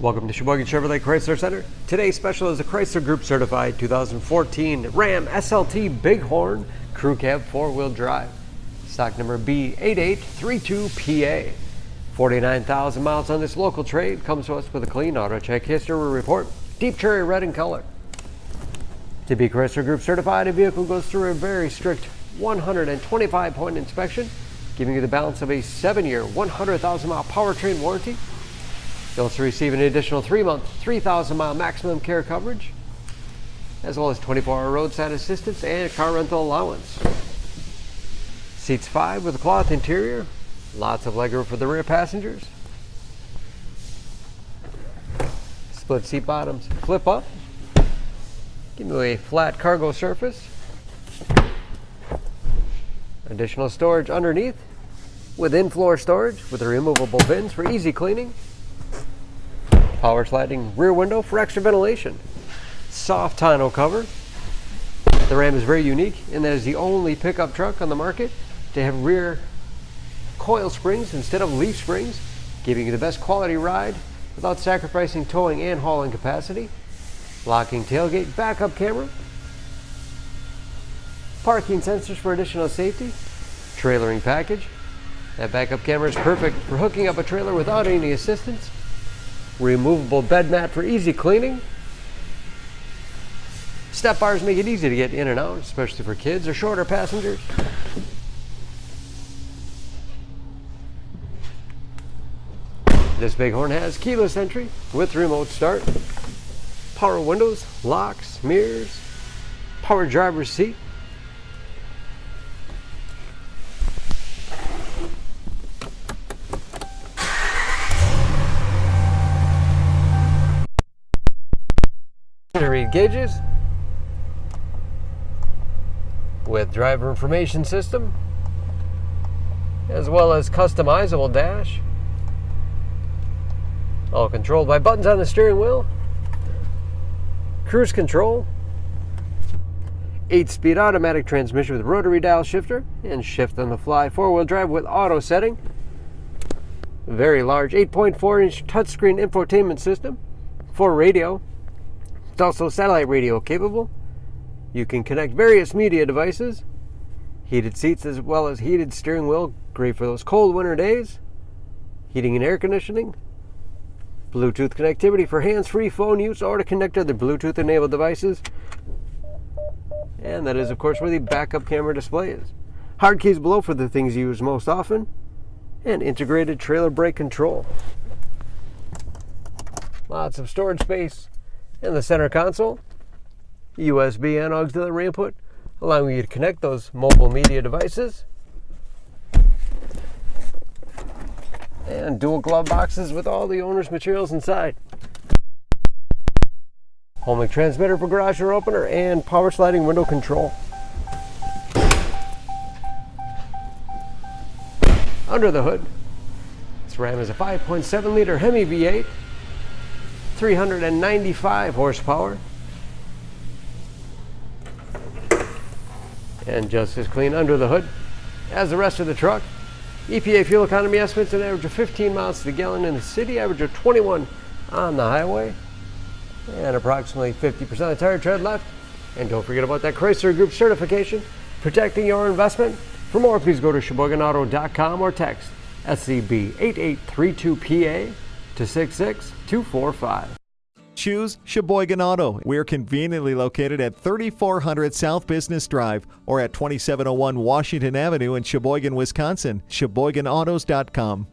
Welcome to Sheboygan Chevrolet Chrysler Center. Today's special is a Chrysler Group certified 2014 Ram SLT BigHorn Crew Cab 4-wheel drive. Stock number B8832PA. 49,000 miles on this local trade. Comes to us with a clean auto check history report. Deep cherry red in color. To be Chrysler Group certified, a vehicle goes through a very strict 125-point inspection, giving you the balance of a 7-year, 100,000-mile powertrain warranty. You'll also receive an additional 3-month, 3,000-mile maximum care coverage, as well as 24-hour roadside assistance and car rental allowance. Seats 5 with a cloth interior, lots of legroom for the rear passengers. Split seat bottoms flip up, give you a flat cargo surface. Additional storage underneath with in-floor storage with removable bins for easy cleaning. Power sliding rear window for extra ventilation. Soft tonneau cover. The Ram is very unique in that it is the only pickup truck on the market to have rear coil springs instead of leaf springs, giving you the best quality ride without sacrificing towing and hauling capacity. Locking tailgate backup camera. Parking sensors for additional safety. Trailering package. That backup camera is perfect for hooking up a trailer without any assistance. Removable bed mat for easy cleaning. Step bars make it easy to get in and out, especially for kids or shorter passengers. This BigHorn has keyless entry with remote start, power windows, locks, mirrors, power driver's seat. Read gauges with driver information system, as well as customizable dash, all controlled by buttons on the steering wheel. Cruise control, 8-speed automatic transmission with rotary dial shifter and shift on the fly 4-wheel drive with auto setting. Very large 8.4-inch touchscreen infotainment system for radio. It's also satellite radio capable. You can connect various media devices. Heated seats as well as heated steering wheel, great for those cold winter days. Heating and air conditioning. Bluetooth connectivity for hands-free phone use or to connect to other Bluetooth-enabled devices. And that is, of course, where the backup camera display is. Hard keys below for the things you use most often. And integrated trailer brake control. Lots of storage space. In the center console, USB and auxiliary input, allowing you to connect those mobile media devices. And dual glove boxes with all the owner's materials inside. Homing transmitter for garage door opener and power sliding window control. Under the hood, this Ram is a 5.7-liter HEMI V8. 395 horsepower, and just as clean under the hood as the rest of the truck. EPA fuel economy estimates an average of 15 miles to the gallon in the city, average of 21 on the highway, and approximately 50% of the tire tread left. And don't forget about that Chrysler Group certification, protecting your investment. For more, please go to SheboyganAuto.com or text SCB8832PA to 66245. Choose Sheboygan Auto. We're conveniently located at 3400 South Business Drive or at 2701 Washington Avenue in Sheboygan, Wisconsin. SheboyganAutos.com.